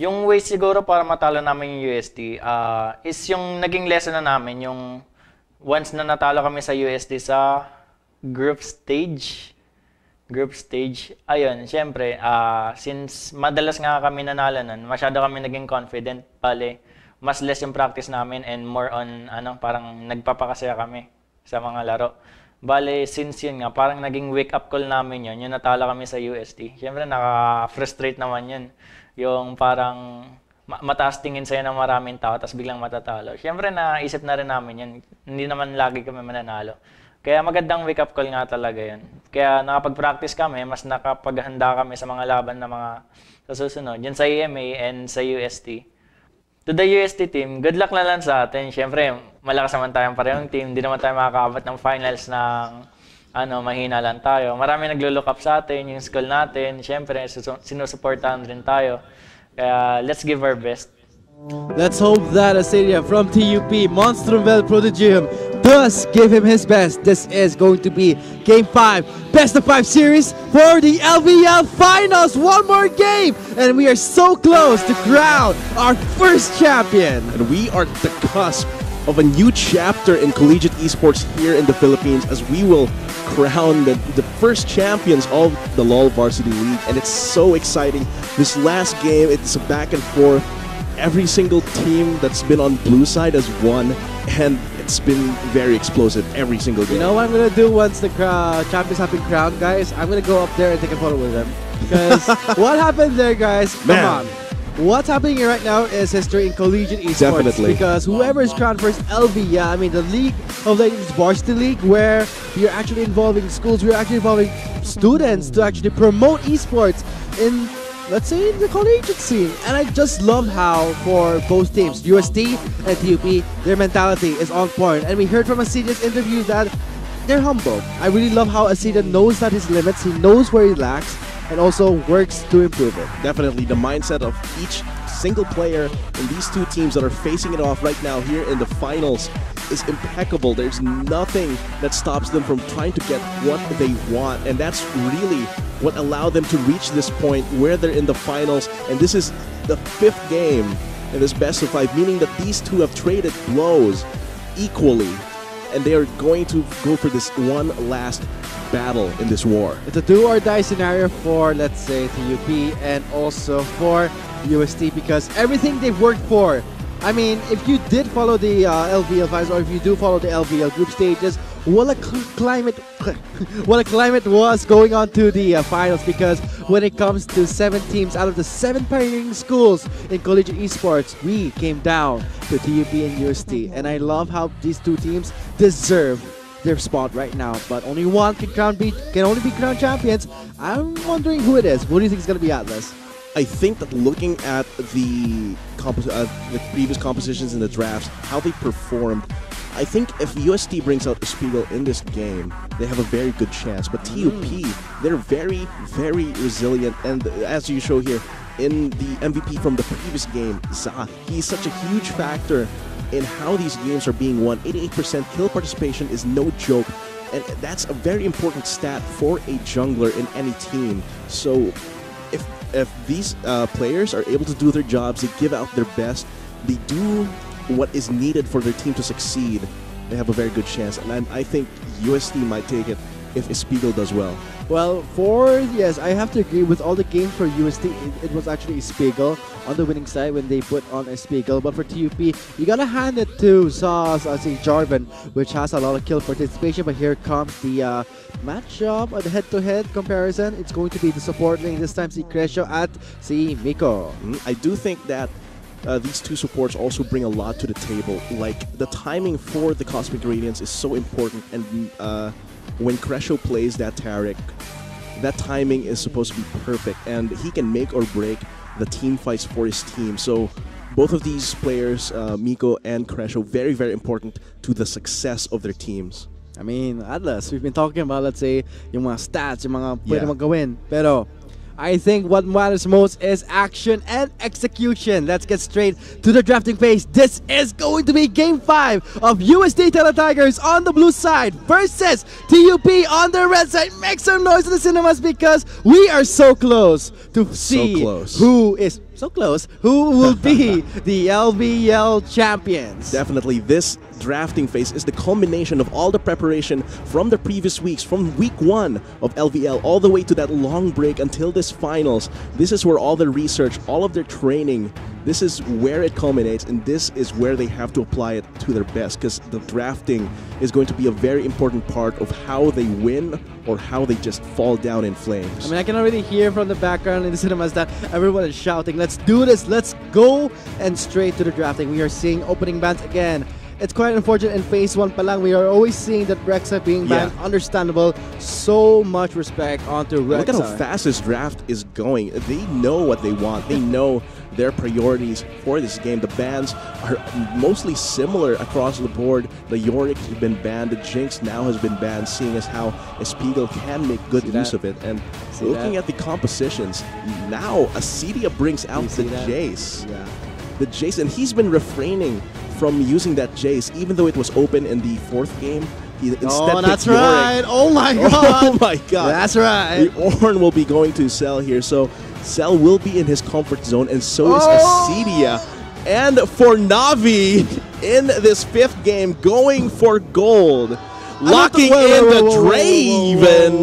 Yung way siguro para matalo namin yung UST is yung naging lesson na namin, yung once na natalo kami sa UST sa group stage, ayun, syempre, since madalas nga kami nanalo nun, masyado kami naging confident, bale, mas less yung practice namin and more on, parang nagpapakasaya kami sa mga laro. Bale, since yun nga, parang naging wake-up call namin yun, yung natalo kami sa UST. Syempre, naka-frustrate naman yun. Yung parang mataas tingin sa'yo ng maraming tao, tapos biglang matatalo. Syempre, naisip na rin namin yun. Hindi naman lagi kami mananalo. Kaya magandang wake-up call nga talaga yun. Kaya nakapag-practice kami, mas nakapaghanda kami sa mga laban na mga sa susunod. Yun sa EMA and sa UST. To the UST team, good luck na lang sa atin. Syempre, malakas naman tayong parehong team. Hindi naman tayo makakaabot ng finals ng mahina lang tayo. Marami naglo-look up sa atin, yung school natin. Syempre, sinusuportahan rin tayo. Kaya, let's give our best. Let's hope that Asadia from TUP, Monstrumvel Prodigium, does give him his best. This is going to be Game 5, Best of 5 series for the LVL Finals. One more game, and we are so close to crown our first champion. And we are at the cusp of a new chapter in collegiate esports here in the Philippines, as we will crown the first champions of the LoL Varsity League. And it's so exciting. This last game, it's a back and forth. Every single team that's been on blue side has won, and it's been very explosive every single game. You know what I'm gonna do once the champions have been crowned, guys? I'm gonna go up there and take a photo with them. Because what happened there, guys? Come on. What's happening here right now is history in collegiate esports. Definitely. Because whoever is crowned first, LV, I mean the League of Legends Varsity League, where we are actually involving schools, we are actually involving students to actually promote esports in, let's say, the collegiate scene. And I just love how for both teams, UST and TUP, their mentality is on point. And we heard from Asida's interview that they're humble. I really love how Asida knows that his limits, he knows where he lacks, and also works to improve it. Definitely, the mindset of each single player in these two teams that are facing it off right now here in the finals is impeccable. There's nothing that stops them from trying to get what they want, and that's really what allowed them to reach this point where they're in the finals. And this is the 5th game in this best of 5, meaning that these two have traded blows equally, and they are going to go for this one last battle in this war. It's a do or die scenario for, let's say, TUP and also for UST, because everything they've worked for. I mean, if you did follow the LVL finals, or if you do follow the LVL group stages, what a climate was going on to the finals, because when it comes to 7 teams out of the 7 pioneering schools in collegiate esports, we came down to TUP and UST, and I love how these two teams deserve their spot right now, but only one can only be crowned champions. I'm wondering who it is. What do you think is going to be Atlas? I think that looking at the previous compositions in the drafts, how they performed, I think if UST brings out the Spiegel in this game, they have a very good chance. But TUP, they're very, very resilient, and as you show here, in the MVP from the previous game, Za, he's such a huge factor in how these games are being won. 88% kill participation is no joke, and that's a very important stat for a jungler in any team. So if these players are able to do their jobs, they give out their best, they do what is needed for their team to succeed, they have a very good chance. And I think UST might take it if Spiegel does well. Well, yes, I have to agree with all the games for UST. It was actually Spiegel on the winning side when they put on a Spiegel. But for TUP, you gotta hand it to Zaz, Jarvan, which has a lot of kill participation. But here comes the matchup, the head-to-head comparison. It's going to be the support lane this time, si Crescio at si Miko. I do think that these two supports also bring a lot to the table. Like, the timing for the Cosmic Radiance is so important, and when Crescio plays that Taric, that timing is supposed to be perfect, and he can make or break the team fights for his team. So both of these players, Miko and Crescio, very, very important to the success of their teams. I mean, Atlas, we've been talking about, let's say, yung mga stats, yung mga pwede magawin. Pero I think what matters most is action and execution. Let's get straight to the drafting phase. This is going to be Game 5 of UST Tigers on the blue side versus TUP on the red side. Make some noise in the cinemas because we are so close to see who is so close. Who will be the LVL champions? Definitely, this drafting phase is the culmination of all the preparation from the previous weeks, from week 1 of LVL all the way to that long break until this finals. This is where all the research, all of their training, this is where it culminates, and this is where they have to apply it to their best, because the drafting is going to be a very important part of how they win or how they just fall down in flames. I mean, I can already hear from the background in the cinemas that everyone is shouting, let's do this, let's go, and straight to the drafting. We are seeing opening bans again. It's quite unfortunate in phase 1 pa lang. We are always seeing that Rexa being banned. Understandable. So much respect onto Rexa. Look at how fast this draft is going. They know what they want. They know their priorities for this game. The bans are mostly similar across the board. The Yorick has been banned. The Jinx now has been banned, seeing as how Espiegel can make good use of it. And looking at the compositions, now Acedia brings out the Jace. Yeah. The Jace, and he's been refraining from using that Jace, even though it was open in the 4th game. He instead that's picked right! Yorick. Oh my god! Oh my god! That's right! The Ornn will be going to Cell here, so Cell will be in his comfort zone, and so is Acedia. And for Navi, in this 5th game, going for gold. Locking in the Draven.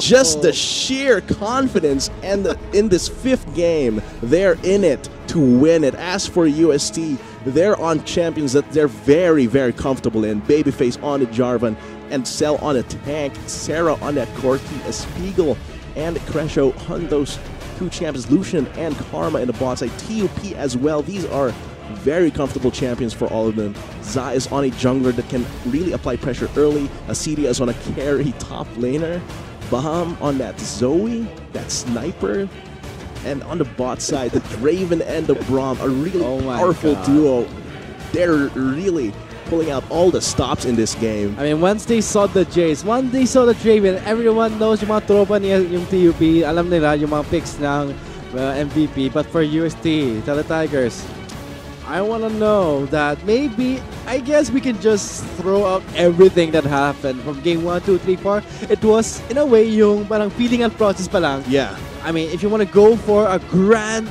Just the sheer confidence, and in this 5th game, they're in it to win it. As for UST, they're on champions that they're very, very comfortable in. Babyface on a Jarvan, and Cell on a tank. Sarah on that Corki, Espiegel and Cresho on those 2 champions. Lucian and Karma in the bot side. TUP as well. These are very comfortable champions for all of them. Za is on a jungler that can really apply pressure early. Acedia is on a carry top laner. Baham on that Zoe, that sniper. And on the bot side, the Draven and the Braum, a really powerful duo. They're really pulling out all the stops in this game. I mean, once they saw the Jace, once they saw the Draven, everyone knows yung mga tropa niya, yung TUP, alam nila yung mga picks ng MVP. But for UST, Tigers, I want to know that maybe, I guess we can just throw out everything that happened from game 1, 2, 3, 4. It was, in a way, yung parang feeling and process pa lang. Yeah. I mean, if you want to go for a grand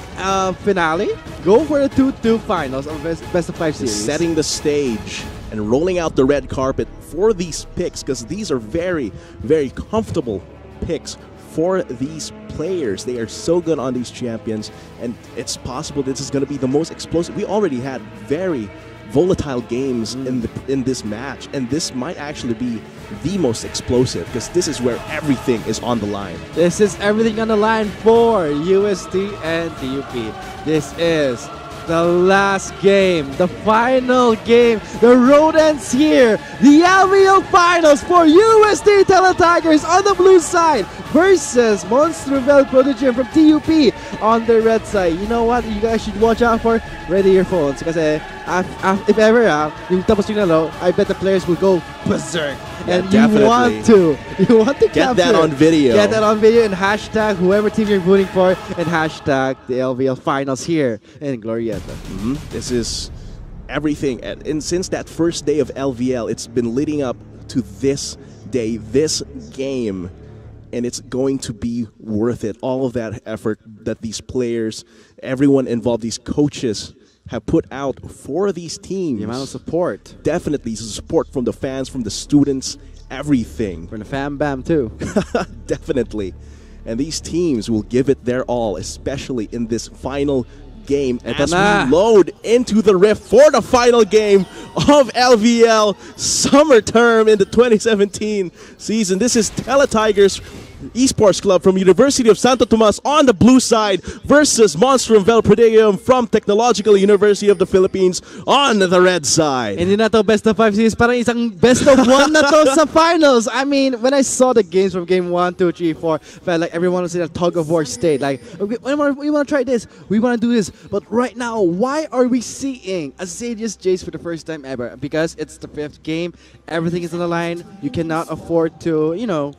finale, go for the 2-2 finals of best of 5 series. Setting the stage and rolling out the red carpet for these picks, because these are very, very comfortable picks for these players. They are so good on these champions, and it's possible this is going to be the most explosive. We already had very volatile games in this match, and this might actually be the most explosive, because this is where everything is on the line. This is everything on the line for UST and TUP. This is the last game, the final game. The road ends here. The LVL finals for UST Tigers on the blue side versus Monsterville Prodigy from TUP on the red side. You know what you guys should watch out for? Ready your phones, kasi if ever yung tapos yung laro, I bet the players will go berserk. Yeah, and definitely. you want to Get capture that on video. Get that on video and hashtag whoever team you're rooting for and hashtag the LVL finals here in Glorieta. This is everything, and since that first day of LVL, it's been leading up to this day, this game, and it's going to be worth it. All of that effort that these players, everyone involved, these coaches have put out for these teams. The amount of support. Definitely support from the fans, from the students, everything. From the fan bam too. Definitely. And these teams will give it their all, especially in this final game as we load into the Rift for the final game of LVL Summer Term in the 2017 season. This is Tigers Esports Club from University of Santo Tomas on the blue side versus Monstrum Vel Prodigium from Technological University of the Philippines on the red side. Hindi na to best of 5 series, parang isang best of 1 na to sa finals. I mean, when I saw the games from game 1, 2, 3, 4, felt like everyone was in a tug of war state. Like, okay, we want to try this, we want to do this. But right now, why are we seeing a Zadius Jace for the first time ever? Because it's the 5th game, everything is on the line. You cannot afford to, you know,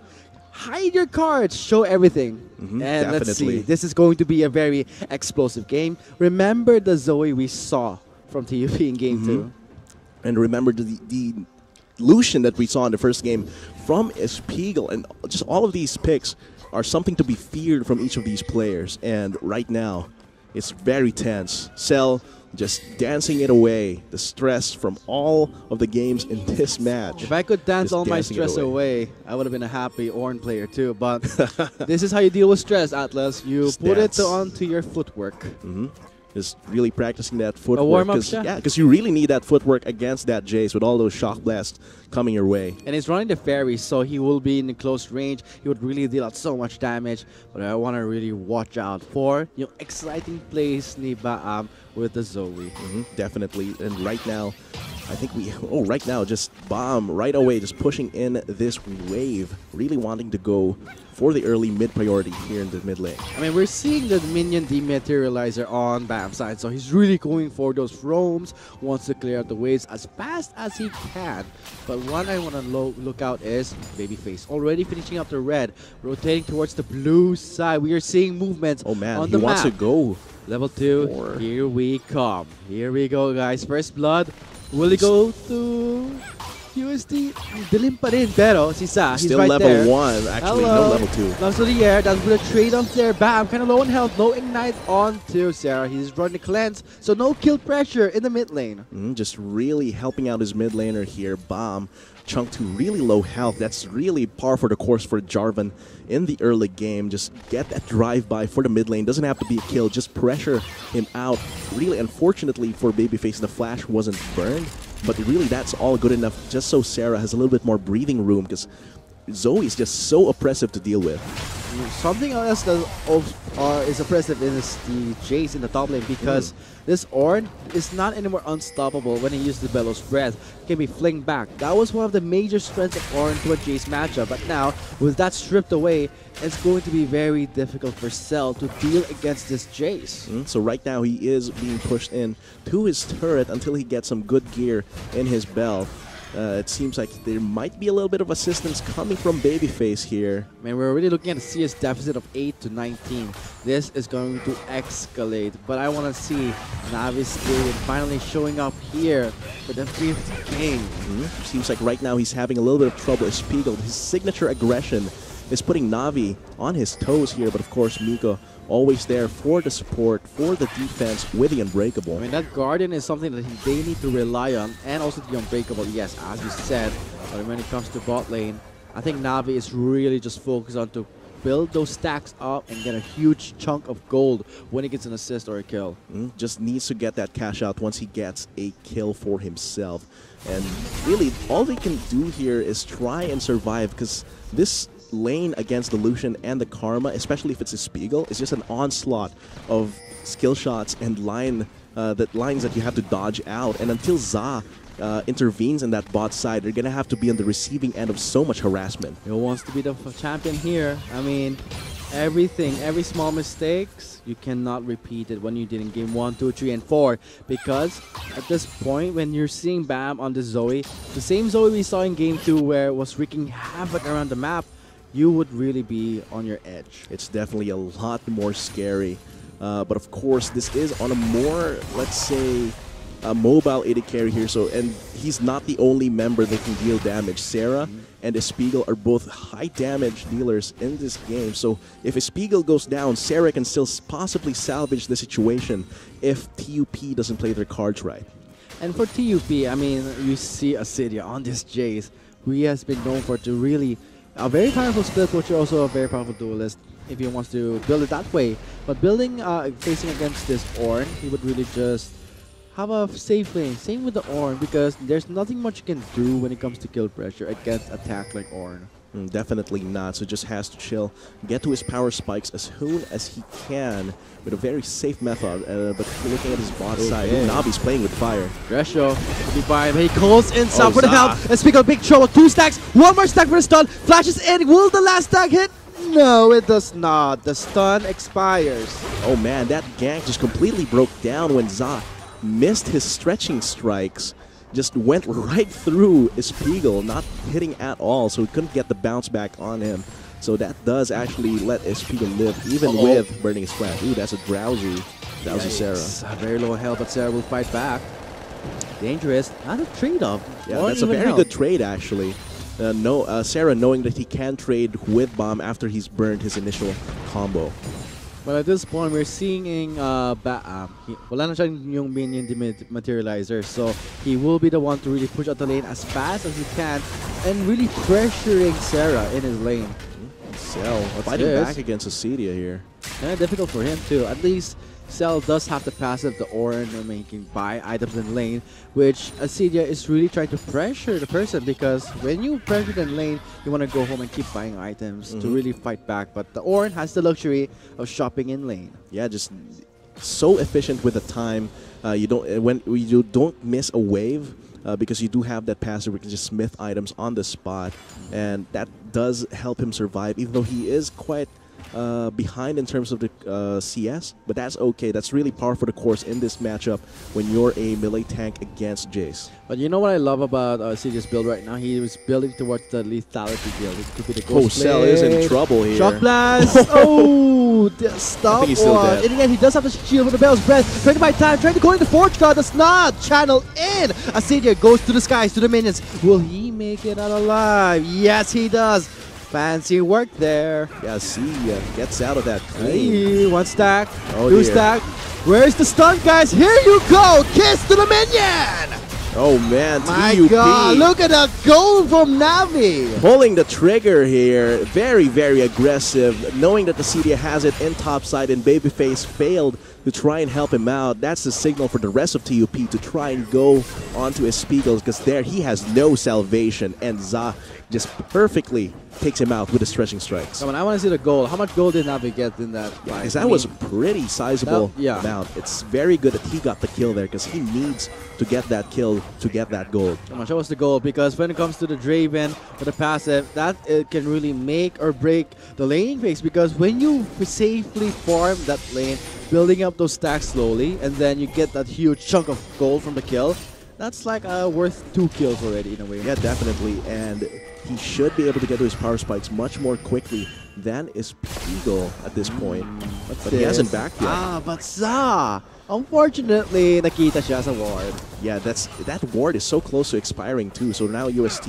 hide your cards, show everything. And definitely. let's see, this is going to be a very explosive game. Remember the Zoe we saw from TUP in game 2. And remember the Lucian that we saw in the first game from Espiegel. And just all of these picks are something to be feared from each of these players. And right now, It's very tense. Cell just dancing it away. The stress from all of the games in this match. If I could dance Just all my dancing it stress away, I would have been a happy Ornn player too. But this is how you deal with stress, Atlas. You Just put dance. it onto your footwork. Just really practicing that footwork. warm-up Cause, siya. yeah, because you really need that footwork against that Jace with all those shock blasts coming your way. And he's running the fairy, so he will be in close range. He would really deal out so much damage. But I want to really watch out for yung exciting plays ni Baam with the Zoe. Definitely. And right now, I think right now, just Bomb right away, just pushing in this wave, really wanting to go for the early mid priority here in the mid lane. I mean, we're seeing the minion dematerializer on Bam's side, so he's really going for those roams, wants to clear out the waves as fast as he can. But one I want to look out is Babyface, already finishing up the red, rotating towards the blue side. We are seeing movements Oh man, on he the wants to map. go. Level 2, Four. here we come. Here we go, guys. First blood. Will he go to UST? Dilim pa rin, pero si Sa, he's Still right level there. 1, actually, no Hello. level 2. Loves to the air. That's with a trade off there. Bam, kind of low on health. No ignite on to Sarah. He's running the cleanse, so no kill pressure in the mid lane. Just really helping out his mid laner here. Bomb chunk to really low health. That's really par for the course for Jarvan in the early game. Just get that drive-by for the mid lane. Doesn't have to be a kill. Just pressure him out. Really, unfortunately for Babyface, the flash wasn't burned. But really, that's all good enough just so Sarah has a little bit more breathing room because Zoe is just so oppressive to deal with. Something else that is oppressive is the Jace in the top lane because this Ornn is not anymore unstoppable when he uses the Bellows Breath. He can be flinged back. That was one of the major strengths of Ornn to a Jace matchup. But now, with that stripped away, it's going to be very difficult for Cell to deal against this Jace. So right now, he is being pushed in to his turret until he gets some good gear in his belt. It seems like there might be a little bit of assistance coming from Babyface here. Man, we're already looking at a CS deficit of 8 to 19. This is going to escalate, but I want to see Navi's Gate finally showing up here for the 5th game. Seems like right now he's having a little bit of trouble. Spiegel, his signature aggression is putting Navi on his toes here, but of course Miko always there for the support, for the defense with the Unbreakable. I mean, that Guardian is something that they need to rely on, and also the Unbreakable, yes, as you said. But when it comes to bot lane, I think Navi is really just focused on to build those stacks up and get a huge chunk of gold when he gets an assist or a kill. Just needs to get that cash out once he gets a kill for himself. And really, all they can do here is try and survive because this lane against the Lucian and the Karma, especially if it's a Spiegel, is just an onslaught of skill shots and lines that you have to dodge out. And until Za intervenes in that bot side, they're gonna have to be on the receiving end of so much harassment. Who wants to be the champion here? I mean, every small mistakes, you cannot repeat it when you did in game 1, 2, 3, and 4. Because at this point, when you're seeing Bam on the Zoe, the same Zoe we saw in game 2 where it was wreaking havoc around the map, you would really be on your edge. It's definitely a lot more scary. But of course, this is on a more, let's say, a mobile AD carry here. So, and he's not the only member that can deal damage. Sarah and Spiegel are both high damage dealers in this game. So if Spiegel goes down, Sarah can still possibly salvage the situation if TUP doesn't play their cards right. And for TUP, I mean, you see Acidia on this Jace, who he has been known for to really a very powerful split pusher, also a very powerful duelist if he wants to build it that way. But building, facing against this Ornn, he would really just have a safe lane. Same with the Ornn, because there's nothing much you can do when it comes to kill pressure against attack like Ornn. Definitely not. So just has to chill, get to his power spikes as soon as he can with a very safe method. But looking at his bot side, Navi's playing with fire. Thresho to be by, but he calls in Oh, for the Za. help. Let's pick up big trouble. 2 stacks, 1 more stack for the stun. Flashes in. Will the last stack hit? No, it does not. The stun expires. Oh man, that gank just completely broke down when Za missed his stretching strikes. Just went right through Spiegel, not hitting at all, so he couldn't get the bounce back on him. So that does actually let Spiegel live, even with burning his flash. Ooh, that's a drowsy Sarah. Very low health, but Sarah will fight back. Dangerous. Not a trade-off. Yeah, Or that's a even very health. good trade, actually. Sarah knowing that he can trade with Bomb after he's burned his initial combo. Well, at this point, we're seeing wala na siyang yung minion materializer, so he will be the one to really push out the lane as fast as he can and really pressuring Sarah in his lane. Cell fighting back against Acedia here. Kind of difficult for him too. At least Cell does have the passive, the Orin, making buy items in lane, which Acedia is really trying to pressure the person, because when you pressure in lane, you want to go home and keep buying items to really fight back. But the Orin has the luxury of shopping in lane. Yeah, just so efficient with the time. You don't miss a wave. Because you do have that passive where you can just smith items on the spot, and that does help him survive, even though he is quite behind in terms of the CS, but that's okay. That's really par for the course in this matchup when you're a melee tank against Jace. But you know what I love about CJ's build right now? He was building towards the lethality build. It could be the Ghost Cell is in trouble here. Shock Blast! Oh! Stop! I think he's still dead. And again, he does have the shield for the Bell's Breath. Trying to buy time, trying to go into Forge Guard, does not channel in! Acedia goes to the skies, to the minions. Will he make it out alive? Yes, he does! Fancy work there. Yeah, see, gets out of that clean. Hey, one stack, Oh, two dear. stack. Where's the stun, guys? Here you go! Kiss to the minion! Oh man, My TUP God, look at that goal from Navi! pulling the trigger here. Very, very aggressive. Knowing that the Acedia has it in top side and Babyface failed to try and help him out. That's the signal for the rest of TUP to try and go onto his Spiegels, because there he has no salvation, and Za just perfectly takes him out with the stretching strikes. Come on, I want to see the goal. How much gold did Navi get in that fight? Because that was a pretty sizable yeah. amount. It's very good that he got the kill there, because he needs to get that kill to get that gold. Come on, show us the goal, because when it comes to the Draven with the passive, that can really make or break the laning phase, because when you safely farm that lane, building up those stacks slowly, and then you get that huge chunk of gold from the kill, that's like worth 2 kills already in a way. Yeah, definitely. And he should be able to get to his power spikes much more quickly than is Spiegel at this point. But he hasn't backed yet. Ah, but Za! Unfortunately, nakita siya sa ward. Yeah, that ward is so close to expiring too, so now UST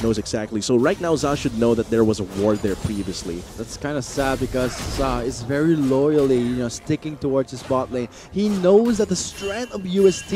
knows exactly. So right now Za should know that there was a ward there previously. That's kind of sad, because Za is very loyally, sticking towards his bot lane. He knows that the strength of UST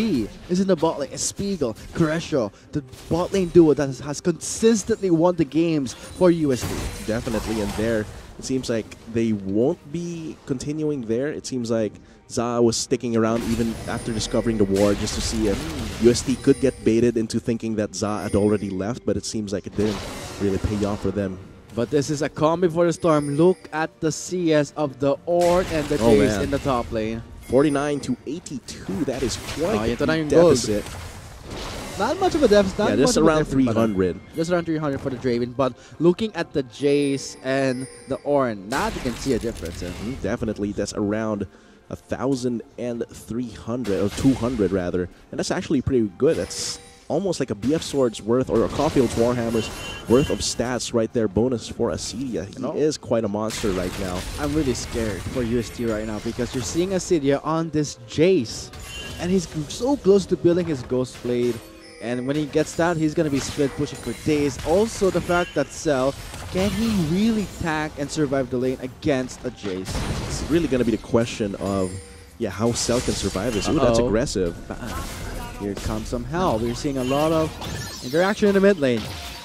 is in the bot lane. Spiegel, Crescio, the bot lane duo that has consistently won the games for UST. Definitely, and there it seems like they won't be continuing there. It seems like Za was sticking around even after discovering the ward, just to see if UST could get baited into thinking that Za had already left, but it seems like it didn't really pay off for them. But this is a calm before the storm. Look at the CS of the Orc and the Oh, Jace man. in the top lane. 49 to 82, that is quite ito na a yung gold. deficit. Not much of a deficit. Yeah, just around 300. Just around 300 for the Draven. But looking at the Jace and the Orn, now you can see a difference. Definitely, that's around 1,300 or 200 rather, and that's actually pretty good. That's almost like a BF Sword's worth, or a Caulfield's Warhammer's worth of stats right there, bonus for Acedia. He is quite a monster right now. I'm really scared for UST right now, because you're seeing Acedia on this Jace, and he's so close to building his Ghost Blade. And when he gets that, he's going to be split pushing for days. Also, the fact that Cell, can he really tank and survive the lane against a Jace? It's really going to be the question of, how Cell can survive this. Ooh, that's aggressive. Here comes some help. We're seeing a lot of interaction in the mid lane.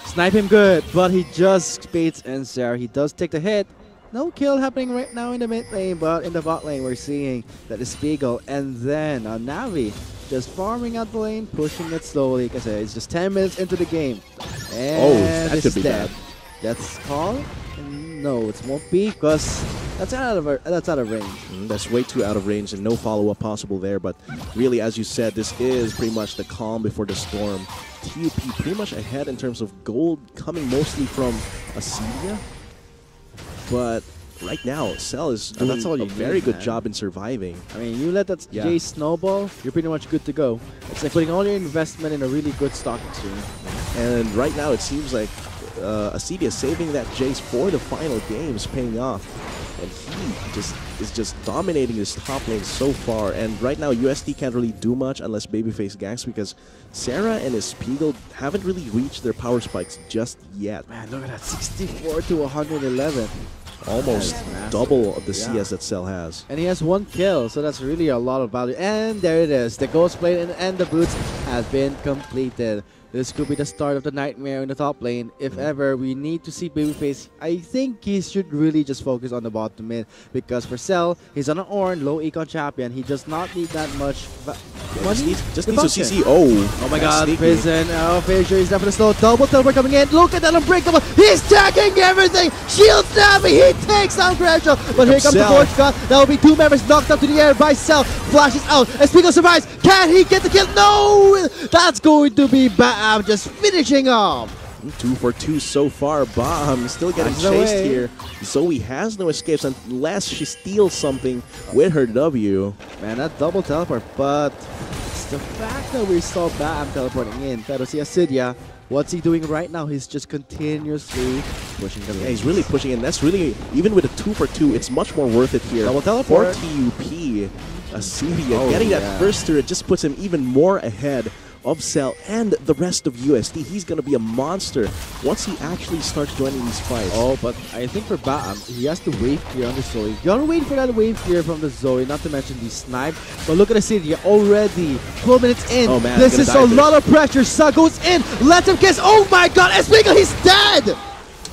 Snipe him good, but he just baits in Sarah. He does take the hit. No kill happening right now in the mid lane, but in the bot lane, we're seeing that is Spiegel. And then Navi just farming out the lane, pushing it slowly, because it's just 10 minutes into the game. And that could be bad. That's called? No, it won't be, because that's out of range. That's way too out of range, and no follow-up possible there. But really, as you said, this is pretty much the calm before the storm. TUP pretty much ahead in terms of gold, coming mostly from Acedia. But right now, Cell is doing a very good job in surviving. I mean, you let that Jace snowball, you're pretty much good to go. It's like putting all your investment in a really good stock exchange. And right now, it seems like Acedia saving that Jace for the final game is paying off. And he is just dominating this top lane so far. And right now, UST can't really do much unless Babyface ganks, because Sarah and his Spiegel haven't really reached their power spikes just yet. Man, look at that, 64 to 111. Almost massive. double of the Yeah. CS that Cell has. And he has 1 kill, so that's really a lot of value. And there it is. The ghost plate and the boots has been completed. This could be the start of the nightmare in the top lane. If ever we need to see Babyface, I think he should really just focus on the bottom mid. Because for Cell, he's on an Ornn, low econ champion. He does not need that much money. Just to needs to function. CC. Oh, Oh my that's god, sneaky. Prison. Oh, Fisher is definitely slow. Double teleport coming in. Look at that unbreakable. He's tagging everything. Shield snapping. He takes down Gresham. But here comes the Cell. Forge Gun. That will be 2 members knocked up to the air by Cell. Flashes out. And Spiegel survives. Can he get the kill? No! That's going to be Bam just finishing off. 2 for 2 so far. Bomb still getting Finds chased the way. here. Zoe has no escapes unless she steals something with her W. Man, that double teleport. But it's the fact that we saw Bam teleporting in. Pero si Acidia, what's he doing right now? He's just continuously pushing the lane. Yeah, he's really pushing in. That's really, even with a 2 for 2, it's much more worth it here. Double teleport. For TUP. Acidia Oh, getting yeah. that first turret just puts him even more ahead of Cell and the rest of UST. He's going to be a monster once he actually starts joining these fights. Oh, but I think for Bam, he has to wave clear on the Zoe. You gotta wait for that wave clear from the Zoe, not to mention the snipe. But look at the city already. 12 minutes in. Oh, man, this gonna is die a for lot of pressure. Sa goes in. Let him kiss. Oh my god. Espiegel, he's dead.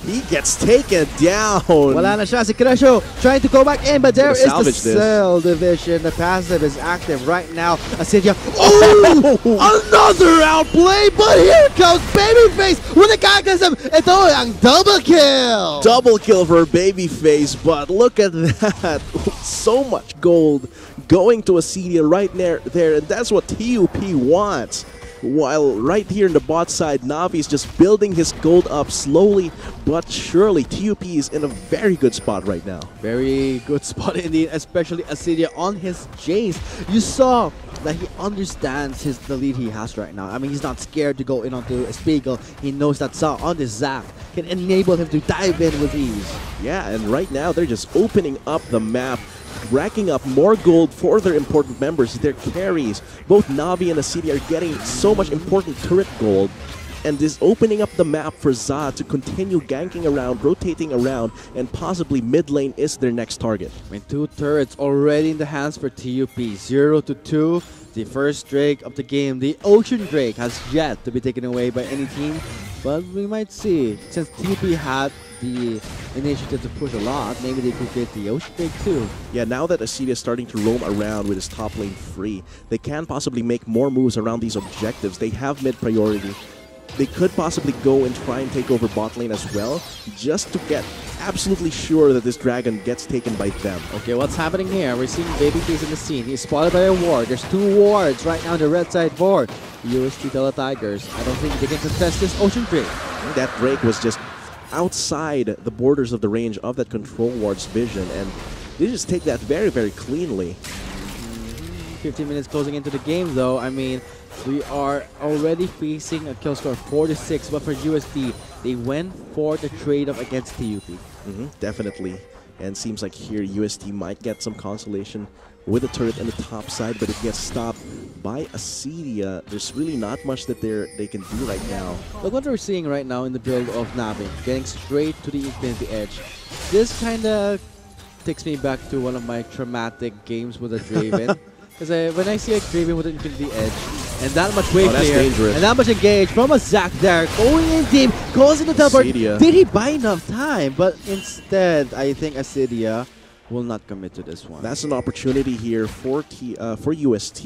He gets taken down. Wala na siya si Crescio trying to go back in, but there Gonna is the salvage this. Cell division. The passive is active right now. Acidia. Oh! Another outplay, but here comes Babyface with the Cataclysm. Ito ang double kill. Double kill for Babyface, but look at that. So much gold going to Acidia right there, and that's what TUP wants. While right here in the bot side, Navi is just building his gold up slowly but surely. TUP is in a very good spot right now. Very good spot indeed, especially Acidia on his Jace. You saw that he understands the lead he has right now. I mean, he's not scared to go in onto Spiegel. He knows that Saw on the Zac can enable him to dive in with ease. Yeah, and right now they're just opening up the map, racking up more gold for their important members, their carries. Both Navi and Acidia are getting so much important turret gold, and is opening up the map for Za to continue ganking around, rotating around, and possibly mid lane is their next target. I mean, 2 turrets already in the hands for TUP. 0-2. The first Drake of the game, the Ocean Drake, has yet to be taken away by any team. But we might see, since TUP had the initiative to push a lot, maybe they could get the Ocean Drake too. Yeah, now that Acidia is starting to roam around with his top lane free, they can possibly make more moves around these objectives. They have mid priority. They could possibly go and try and take over bot lane as well, just to get absolutely sure that this dragon gets taken by them. Okay, what's happening here? We're seeing Babyface in the scene. He's spotted by a ward. There's 2 wards right now on the red side for UST Tele Tigers. I don't think they can contest this Ocean Drake. That Drake was just outside the borders of the range of that control ward's vision, and they just take that very, very cleanly. 15 minutes closing into the game though. I mean, we are already facing a kill score of 4-6, but for UST, they went for the trade-off against TUP. Definitely. And seems like here UST might get some consolation with a turret on the top side, but it gets stopped by Acidia. There's really not much that they can do right now. Look what we're seeing right now in the build of Navi, getting straight to the Infinity Edge. This kind of takes me back to one of my traumatic games with a Draven. Because when I see a Draven with an Infinity Edge, and that much wave that's clear, dangerous. and that much engage from a Zac there, going in deep, causing the teleport. Acidia. Did he buy enough time? But instead, I think Acidia will not commit to this one. That's an opportunity here for UST.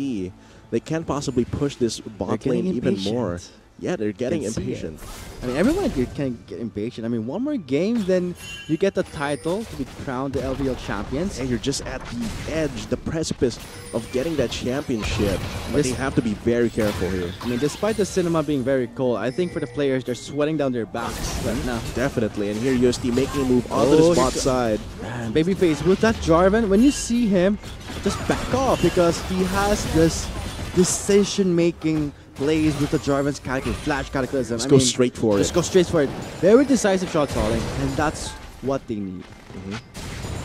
They can possibly push this bot They're lane getting even impatient. more. Yeah, they're getting Can see impatient. I mean, everyone can get impatient. I mean, one more game, then you get the title to be crowned the LVL champions. And you're just at the edge, the precipice of getting that championship. But they have to be very careful here. I mean, despite the cinema being very cold, I think for the players, they're sweating down their backs right now. Definitely. And here UST making a move onto Oh, this bot he- side. Man, Babyface with that Jarvan, when you see him, just back off because he has this decision-making plays with the Jarvan's Flash Cataclysm. Just go straight for it. Just go straight for it. Very decisive shot calling, and that's what they need.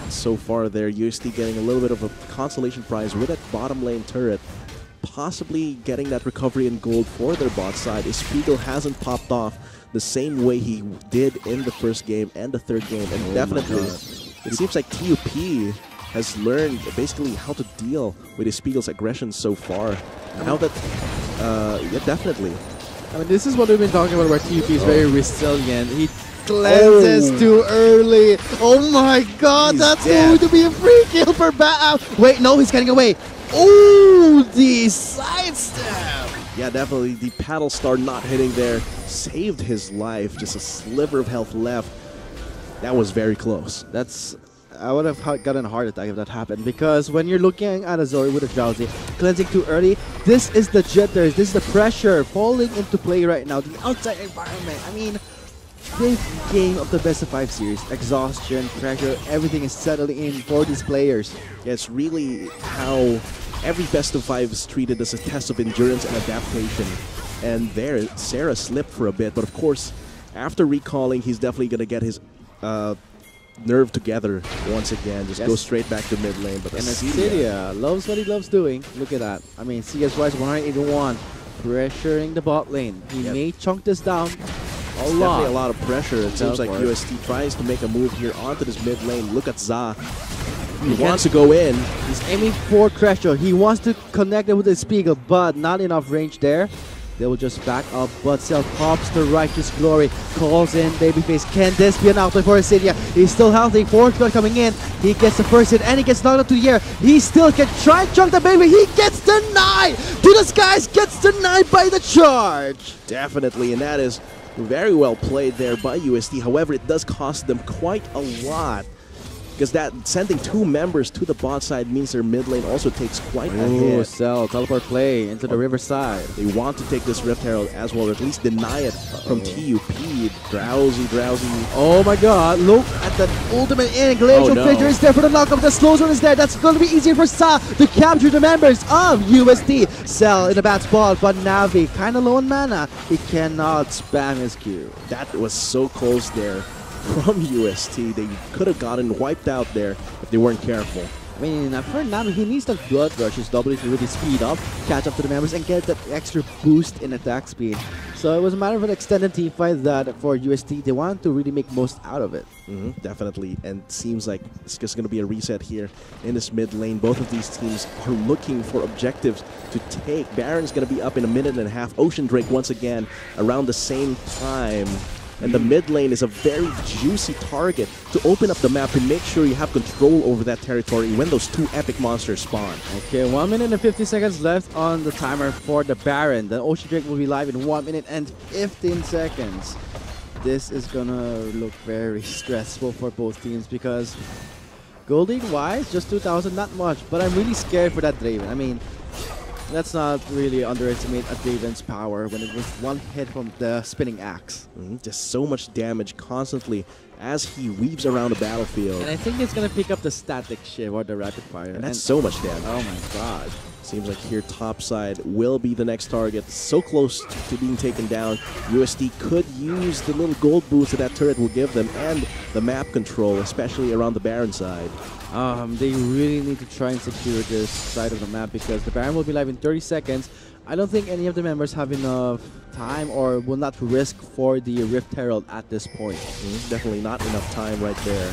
So far there, UST getting a little bit of a consolation prize with that bottom lane turret. Possibly getting that recovery in gold for their bot side. Spiegel hasn't popped off the same way he did in the first game and the third game. And definitely It seems like TUP has learned basically how to deal with his Spiegel's aggression so far. Now that, yeah, definitely. I mean, this is what we've been talking about, where TUP is very resilient. He cleanses too early. Oh my god, that's going to be a free kill for wait, no, he's getting away. Oh, the sidestep. Yeah, definitely. The paddle star not hitting there saved his life. Just a sliver of health left. That was very close. I would have gotten a heart attack if that happened, because when you're looking at a Zori with a Drowsy, cleansing too early, this is the jitters, this is the pressure falling into play right now, the outside environment. I mean, this game of the best of 5 series, exhaustion, pressure, everything is settling in for these players. Yeah, it's really how every best of 5 is treated as a test of endurance and adaptation. And there, Sarah slipped for a bit, but of course, after recalling, he's definitely going to get his nerve together once again. Just go straight back to mid lane. But and Acidia loves what he loves doing. Look at that. I mean, CS-wise, 181, pressuring the bot lane. He may chunk this down a lot. Definitely a lot of pressure. It seems like UST tries to make a move here onto this mid lane. Look at Za. He wants to go in. He's aiming for Crescio. He wants to connect it with the Spiegel, but not enough range there. They will just back up, but Cell pops the Righteous Glory, calls in Babyface. Can this be an outplay for Acidia? He's still healthy, 4th blood coming in. He gets the first hit and he gets knocked up to the air. He still can try and chunk the baby. He gets denied! To the skies, gets denied by the charge! Definitely, and that is very well played there by UST. However, it does cost them quite a lot, because that sending 2 members to the bot side means their mid lane also takes quite a hit. Cell, teleport play into the river side. They want to take this Rift Herald as well, or at least deny it from TUP. Drowsy. Oh my god, look at that ultimate in. Glacial Fissure is there for the knockup. The slow zone is there. That's going to be easier for Sa to capture the members of UST. Cell in a bad spot, but Navi kind of low on mana. He cannot spam his Q. That was so close there from UST. They could have gotten wiped out there if they weren't careful. I mean, for Navi, he needs that Blood Rush, his W to really speed up, catch up to the members, and get that extra boost in attack speed. So it was a matter of an extended team fight that for UST, they wanted to really make most out of it. Definitely, and it seems like it's just going to be a reset here in this mid lane. Both of these teams are looking for objectives to take. Baron's going to be up in a minute and a half. Ocean Drake once again around the same time. And the mid lane is a very juicy target to open up the map to make sure you have control over that territory when those 2 epic monsters spawn. Okay, 1 minute and 50 seconds left on the timer for the Baron. The Ocean Drake will be live in 1 minute and 15 seconds. This is gonna look very stressful for both teams, because Golding wise, just 2,000, not much, but I'm really scared for that Draven. I mean, let's not really underestimate a Draven's power when it was 1 hit from the spinning axe. Just so much damage constantly as he weaves around the battlefield. And I think it's going to pick up the static shiv or the rapid fire. And that's so much damage. Oh my god. Seems like here top side will be the next target. So close to being taken down. UST could use the little gold boost that turret will give them, and the map control, especially around the Baron side. They really need to try and secure this side of the map, because the Baron will be live in 30 seconds. I don't think any of the members have enough time or will not risk for the Rift Herald at this point. Definitely not enough time right there.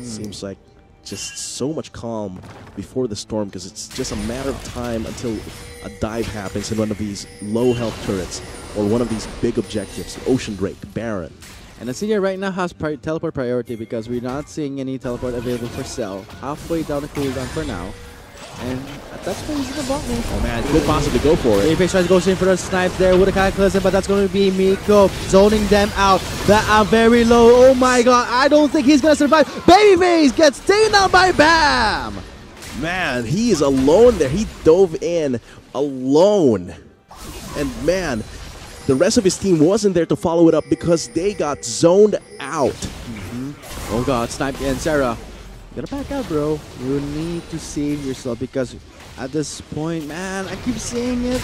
Seems like just so much calm before the storm, because it's just a matter of time until a dive happens in one of these low health turrets or one of these big objectives. Ocean Drake, Baron. And Acidia right now has teleport priority, because we're not seeing any teleport available for Cell. Halfway down the cooldown for now. And that's why he's in the bot lane. Oh man, could possibly go for it. Apex tries to go in for a snipe there with a Cataclysm, but that's going to be Miko zoning them out. That are very low. Oh my god, I don't think he's going to survive. Babyface gets taken out by Bam! Man, he is alone there. He dove in alone. And man, the rest of his team wasn't there to follow it up because they got zoned out. Oh god, sniped in. Sarah, you gotta back out, bro. You need to save yourself, because at this point, man, I keep saying it,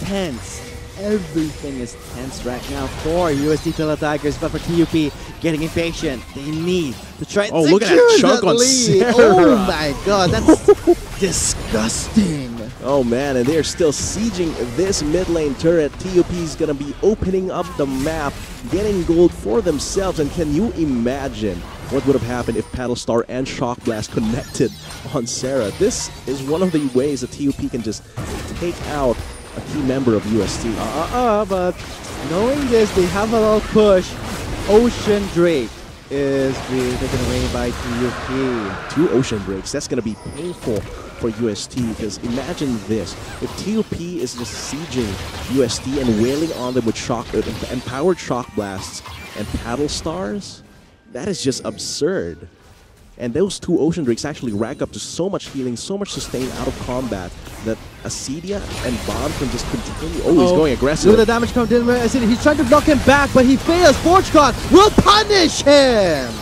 tense. Everything is tense right now for UST Tele Tigers, but for TUP, getting impatient. They need to try and secure look at that chunk on lead. Sarah. Oh my god, that's disgusting. Oh man, and they're still sieging this mid lane turret. TUP is gonna be opening up the map, getting gold for themselves. And can you imagine what would have happened if Paddle Star and Shock Blast connected on Sarah. This is one of the ways that TUP can just take out a key member of UST. But knowing this, they have a little push. Ocean Drake is being taken away by TUP. 2 Ocean Breaks, that's going to be painful for UST, because imagine this. If TUP is just sieging UST and wailing on them with empowered Shock Blasts and Paddle Stars, that is just absurd. And those 2 Ocean Drakes actually rack up to so much healing, so much sustain out of combat that Acedia and Bond can just continue. Oh, he's going aggressive. Look at the damage coming in. Acedia, he's trying to knock him back, but he fails. Forge God will punish him!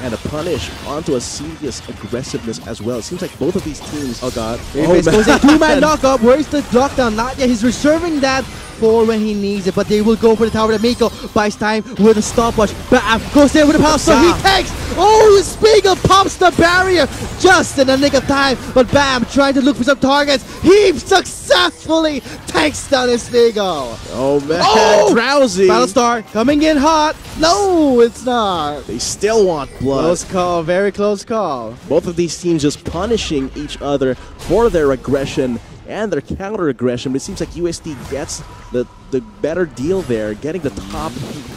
And a punish onto Acedia's aggressiveness as well. It seems like both of these teams... Oh god. Goes a 2-man knockup. Where's the knockdown? Not yet. He's reserving that for when he needs it, but they will go for the tower. Miko buys time with a stopwatch. Bam! Goes there with a power star. He takes... Oh, Spiegel pops the barrier just in the nick of time. But Bam, trying to look for some targets. He successfully takes down his Spiegel. Oh man, Drowsy. Battlestar coming in hot. No, it's not. They still want blood. Close call, very close call. Both of these teams just punishing each other for their aggression and their counter-aggression, but it seems like UST gets the better deal there, getting the top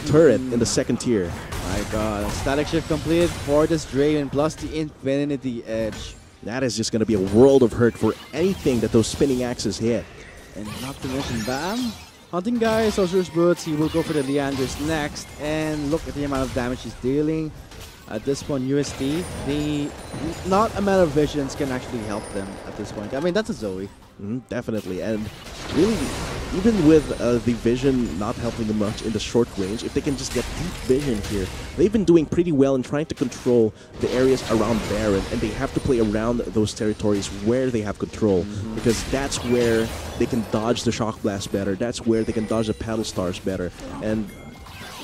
turret in the second tier. My god, static shift completed for this Draven plus the Infinity Edge. That is just going to be a world of hurt for anything that those spinning axes hit. And not to mention Bam. Hunting Guy, Sorcerer's Boots, he will go for the Leanders next. And look at the amount of damage he's dealing. At this point, UST, not a matter of visions can actually help them at this point. I mean, that's a Zoe. Definitely, and really, even with the vision not helping them much in the short range, if they can just get deep vision here, they've been doing pretty well in trying to control the areas around Baron, and they have to play around those territories where they have control, because that's where they can dodge the Shock Blast better, that's where they can dodge the Paddle Stars better, and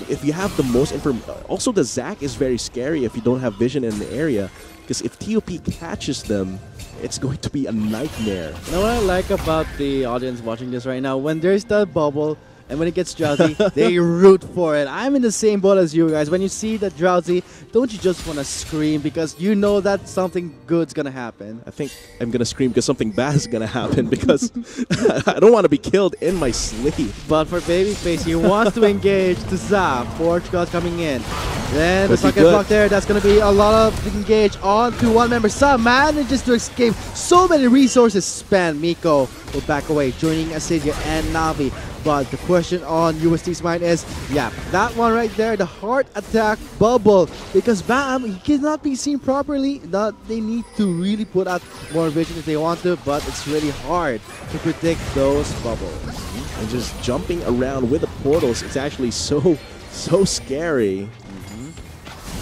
if you have the most also the Zac is very scary if you don't have vision in the area, because if TUP catches them, it's going to be a nightmare. You know what I like about the audience watching this right now? When there's that bubble and when it gets Drowsy, they root for it. I'm in the same boat as you guys. When you see that Drowsy, don't you just want to scream because you know that something good's going to happen? I think I'm going to scream because something bad is going to happen because I don't want to be killed in my sleep. But for Babyface, he wants to engage the Zap. Forge God coming in. Then the second block there, that's going to be a lot of engage on to one member. Sam manages to escape. So many resources spent. Miko will back away, joining Acedia and Navi. But the question on UST's mind is, yeah, that one right there, the heart attack bubble. Because Bam, he cannot be seen properly. They need to really put out more vision if they want to, but it's really hard to predict those bubbles. And just jumping around with the portals, it's actually so scary.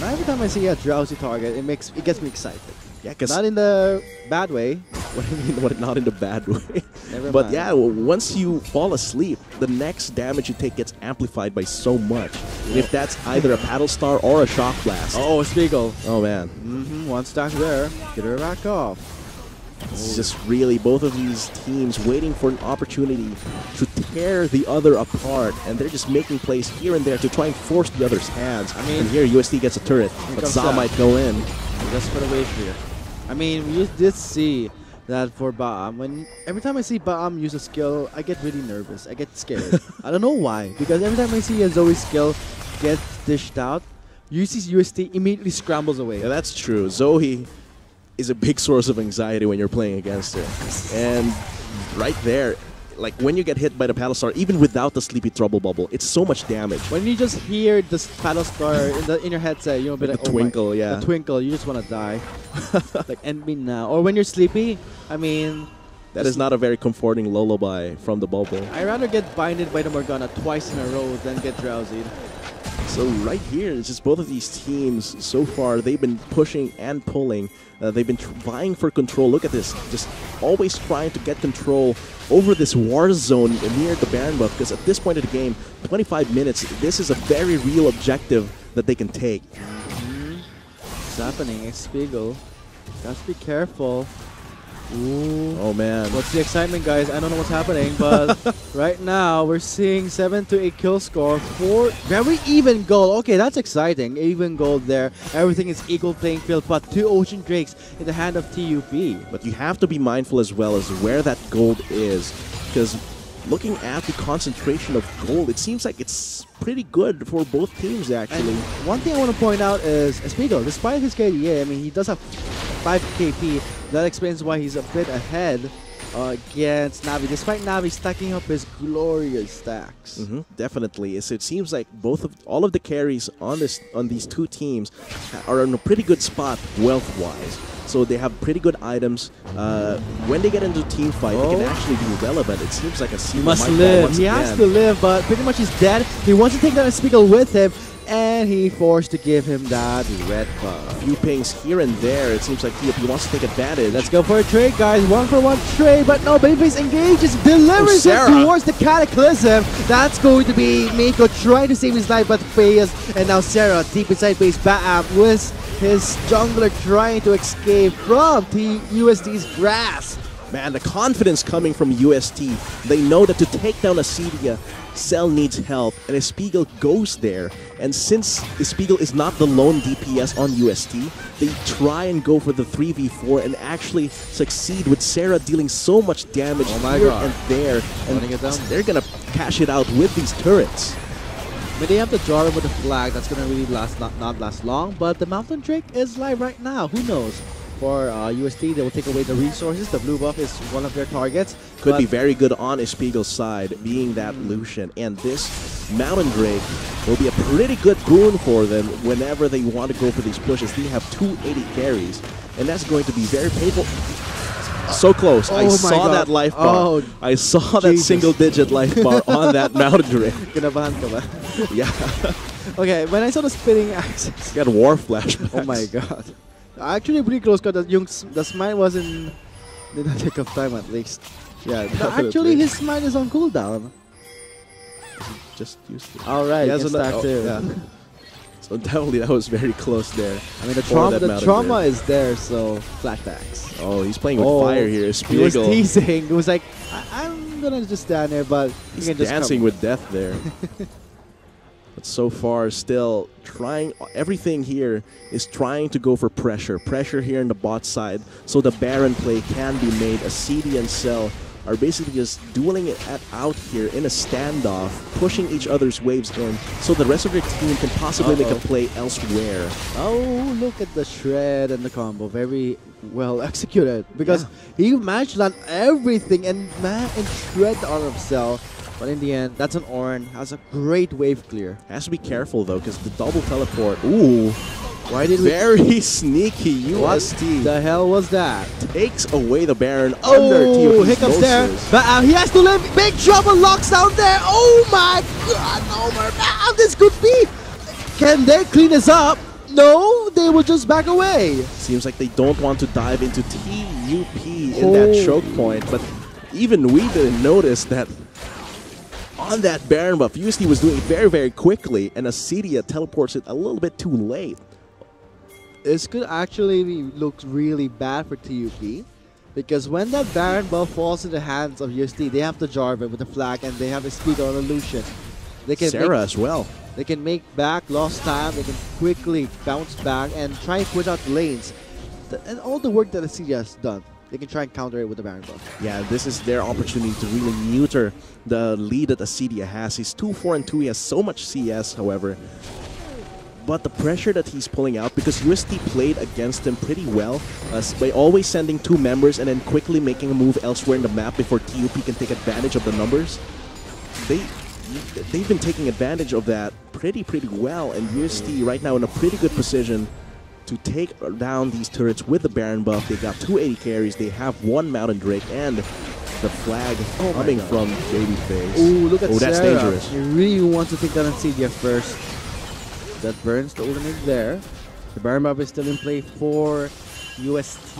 Every time I see a Drowsy target, it gets me excited. Yeah, cause not in the bad way. What do you mean? What, not in the bad way? Never but mind. yeah, well, once you fall asleep, the next damage you take gets amplified by so much. And if that's either a Paddle Star or a Shock Blast. Oh, Spiegel. Oh man. One stack there. Get her back off. It's just really both of these teams waiting for an opportunity to tear the other apart, and they're just making plays here and there to try and force the other's hands. I mean, and here UST gets a turret, but Za might go in. Just for the wave here. I mean, we did see that for Baam. Every time I see Baam use a skill, I get really nervous. I get scared. I don't know why. Because every time I see a Zoe skill get dished out, UST immediately scrambles away. Yeah, that's true. Zoe is a big source of anxiety when you're playing against her. And right there, like when you get hit by the Paddle Star, even without the Sleepy Trouble Bubble, it's so much damage. When you just hear this Paddle Star in your headset, you'll be like, the twinkle, yeah. The twinkle, you just want to die. Like, end me now. Or when you're sleepy, I mean... That is not a very comforting lullaby from the bubble. I'd rather get binded by the Morgana twice in a row than get drowsy. So right here, it's just both of these teams, so far, they've been pushing and pulling. They've been vying for control. Look at this. Just always trying to get control over this war zone near the Baron buff. Because at this point of the game, 25 minutes, this is a very real objective that they can take. What's happening? It's Spiegel. Gotta be careful. Ooh. Oh man. What's the excitement, guys? I don't know what's happening, but right now we're seeing 7 to 8 kill score for very even goal. Okay, that's exciting. Even goal there. Everything is equal playing field, but 2 Ocean Drakes in the hand of TUP. But you have to be mindful as well as where that gold is, because looking at the concentration of gold, it seems like it's pretty good for both teams actually. And one thing I want to point out is Espigo, despite his KDA, I mean, he does have 5 KP. That explains why he's a bit ahead against Navi, despite Navi stacking up his glorious stacks. Definitely. So it seems like all of the carries on these two teams are in a pretty good spot wealth-wise. So they have pretty good items. When they get into team fight, they can actually be relevant. It seems like a He must live. He has to live, but pretty much he's dead. He wants to take that Espigo with him, and he forced to give him that red buff. A few pings here and there. It seems like TUP wants to take advantage. Let's go for a trade, guys. 1-for-1 trade, but no, Babyface engages, delivers it towards the Cataclysm. That's going to be Mako trying to save his life, but fails. And now Sarah, deep inside base, Baam with his jungler trying to escape from UST's grasp. Man, the confidence coming from UST. They know that to take down Acedia, Cell needs help, and Espigo goes there. And since Espigo is not the lone DPS on UST, they try and go for the 3v4 and actually succeed with Sarah dealing so much damage here and there. And they're gonna cash it out with these turrets. But they have to draw him with a flag. That's gonna really not last long. But the Mountain Drake is live right now. Who knows? For UST, they will take away the resources. The blue buff is one of their targets. Could be very good on Espigo's side, being that Lucian. And this Mountain Drake will be a pretty good boon for them whenever they want to go for these pushes. They have 280 carries, and that's going to be very painful. So close. I saw that life bar. I saw that single-digit life bar on that Mountain Drake. Kinabahan ka ba? Yeah. Okay, when I saw the spinning axis. Got war flashbacks. Oh my god. Actually, pretty close. The smite wasn't. Did not take up time at least. Yeah, actually, his smite is on cooldown. Just used it. Alright, he can stack too. Yeah. So definitely that was very close there. I mean, the trauma is there, so flashbacks. Oh, he's playing with fire here. Espigo. He was teasing. He was like, I'm gonna just stand there, but he's dancing with death there. But so far, still trying. Everything here is trying to go for pressure. Pressure here in the bot side, so the Baron play can be made. Acedia and Cell are basically just dueling it out here in a standoff, pushing each other's waves in, so the rest of their team can possibly make a play elsewhere. Oh, look at the shred and the combo. Very well executed, because he managed to land everything and shred the armor of Cell. But in the end, that's an Ornn. Has a great wave clear. Has to be careful though, because the double teleport. Ooh. Why did Very sneaky UST. What the hell was that? Takes away the Baron under TUP's hiccups there. But he has to live. Big trouble locks down there. Oh my god, no more. This could be. Can they clean this up? No, they will just back away. Seems like they don't want to dive into TUP in that choke point. But even we didn't notice that on that Baron buff, UST was doing it very, very quickly, and Acedia teleports it a little bit too late. This could actually look really bad for TUP, because when that Baron buff falls in the hands of UST, they have to Jarvan with the flag, and they have a speed on illusion. They can Sarah as well. They can make back lost time. They can quickly bounce back and try and push out lanes. And all the work that Acedia has done, they can try and counter it with the Baron buff. Yeah, this is their opportunity to really neuter the lead that Acedia has. He's 2-4-2. He has so much CS, however. But the pressure that he's pulling out, because UST played against him pretty well by always sending 2 members and then quickly making a move elsewhere in the map before TUP can take advantage of the numbers. They've been taking advantage of that pretty well, and UST right now in a pretty good position to take down these turrets with the Baron buff. They got 280 carries, they have 1 Mountain Drake, and the flag coming from Babyface. Ooh, look at Sarah. That's dangerous. You really want to take down Acedia first. That burns the ultimate there. The Baron buff is still in play for UST.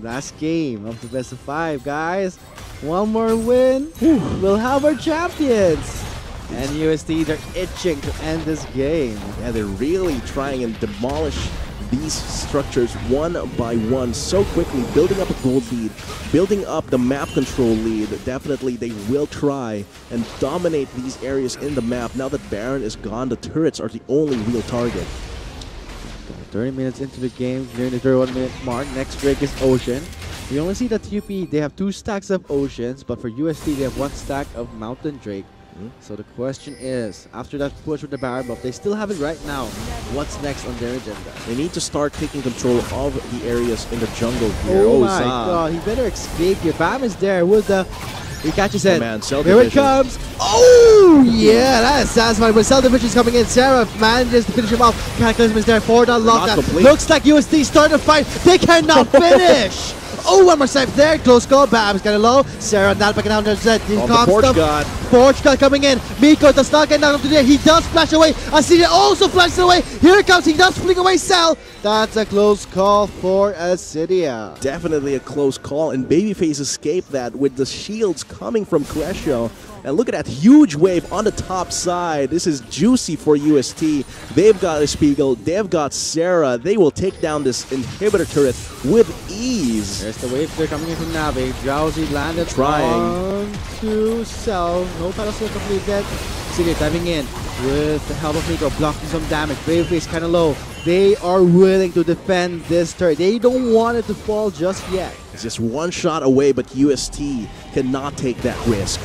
Last game of the best of 5, guys. One more win. We'll have our champions. And UST, they're itching to end this game. Yeah, they're really trying and demolish these structures one by one so quickly, building up a gold lead, building up the map control lead. Definitely they will try and dominate these areas in the map. Now that Baron is gone, the turrets are the only real target. 30 minutes into the game, nearing the 31-minute mark. Next Drake is Ocean. We only see that TUP, they have 2 stacks of Oceans, but for UST, they have 1 stack of Mountain Drake. So the question is, after that push with the Baron buff, they still have it right now. What's next on their agenda? They need to start taking control of the areas in the jungle here. Oh my god, he better escape here. Bam is there with the... He catches it. Man, Cell Here it Division. comes. Oh, yeah, that is satisfying. But Cell Division is coming in. Sarah manages to finish him off. Cataclysm is there for the lockdown. Looks like UST started a fight. They cannot finish. Oh, one more snipe there. Close call. Bam's kind of low. Sarah not backing down. The Forge God. Forge God coming in. Miko does not get down to there. He does flash away. Asidia also flashes away. Here it comes. He does fling away Cell. That's a close call for Asidia. Definitely a close call, and Babyface escaped that with the shields coming from Crescio. And look at that huge wave on the top side. This is juicy for UST. They've got a Spiegel, they've got Sarah. They will take down this inhibitor turret with ease. There's the wave there coming in from Navi. Drowsy landed Trying to Cell. No pedal still completed. Asidia diving in with the help of Miko, blocking some damage. Babyface kind of low. They are willing to defend this turret. They don't want it to fall just yet. It's just one shot away, but UST cannot take that risk.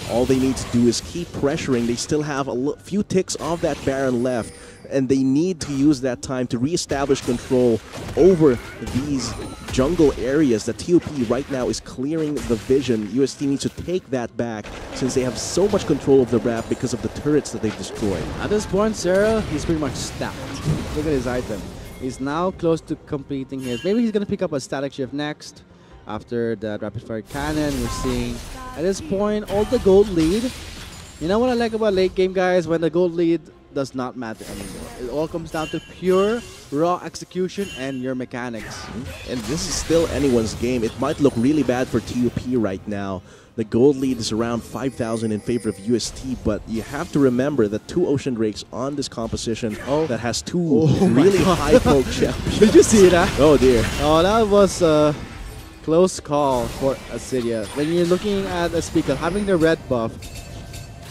All they need to do is keep pressuring. They still have a few ticks of that Baron left, and they need to use that time to reestablish control over these jungle areas that TUP right now is clearing the vision. UST needs to take that back since they have so much control of the map because of the turrets that they've destroyed. At this point, Sarah, he's pretty much stacked. Look at his item. He's now close to completing his... Maybe he's going to pick up a static shift next. After that rapid fire cannon, we're seeing at this point all the gold lead. You know what I like about late game, guys? When the gold lead does not matter anymore. It all comes down to pure raw execution and your mechanics. And this is still anyone's game. It might look really bad for TUP right now. The gold lead is around 5,000 in favor of UST, but you have to remember that 2 Ocean Drakes on this composition that has 2 really high poke champions. Did you see that? Oh dear. Oh, that was a close call for Asidia. When you're looking at a speaker having the red buff,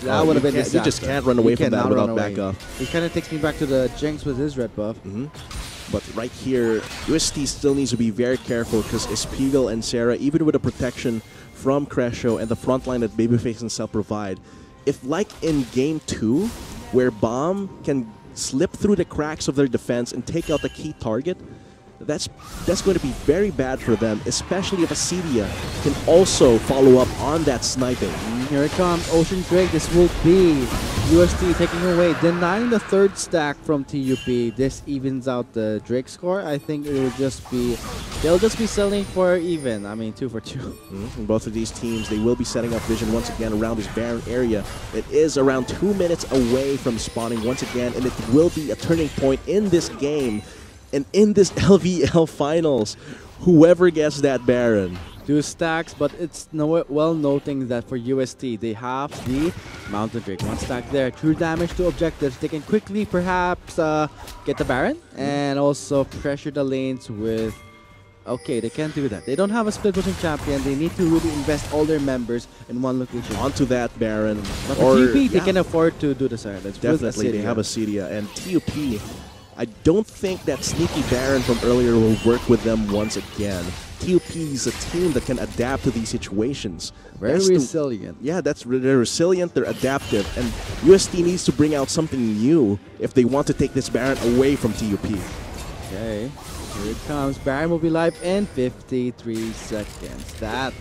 that would have been disaster. You just can't run away from that without backup. It kind of takes me back to the Jinx with his red buff. But right here, UST still needs to be very careful because Espiegel and Sarah, even with the protection from Crescio and the front line that Babyface and Cell provide, if like in Game 2, where Bomb can slip through the cracks of their defense and take out the key target, that's going to be very bad for them, especially if Asidia can also follow up on that sniping. Here it comes, Ocean Drake. This will be UST taking away, denying the 3rd stack from TUP. This evens out the Drake score. I think it will just be, they'll just be selling for even. I mean, 2 for 2. Both of these teams, they will be setting up vision once again around this Baron area. It is around 2 minutes away from spawning once again, and it will be a turning point in this game. And in this LVL finals, whoever gets that Baron. 2 stacks, but it's well noting that for UST, they have the Mountain Drake. 1 stack there. True damage to objectives. They can quickly perhaps get the Baron and also pressure the lanes with... Okay, they can't do that. They don't have a split pushing champion. They need to really invest all their members in one location. Onto that Baron. But for TUP, they can afford to do the silence. Definitely, they have Asidia. And TUP, I don't think that sneaky Baron from earlier will work with them once again. TUP is a team that can adapt to these situations. Very resilient. Yeah, they're resilient, they're adaptive, and UST needs to bring out something new if they want to take this Baron away from TUP. Okay, here it comes. Baron will be live in 53 seconds. That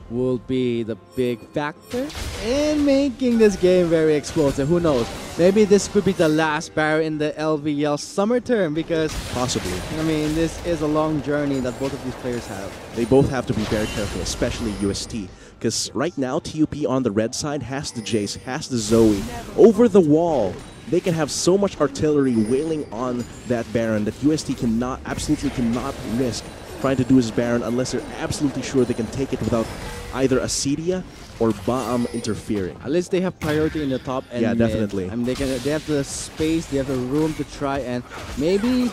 will be the big factor in making this game very explosive. Who knows? Maybe this could be the last Baron in the LVL summer term because... Possibly. I mean, this is a long journey that both of these players have. They both have to be very careful, especially UST. Because right now, TUP on the red side has the Jace, has the Zoe. Over the wall, they can have so much artillery wailing on that Baron that UST absolutely cannot risk trying to do his Baron unless they're absolutely sure they can take it without either Acedia or Baam interfering. At least they have priority in the top and Yeah, mid. definitely. I mean, they have the space, they have the room to try and maybe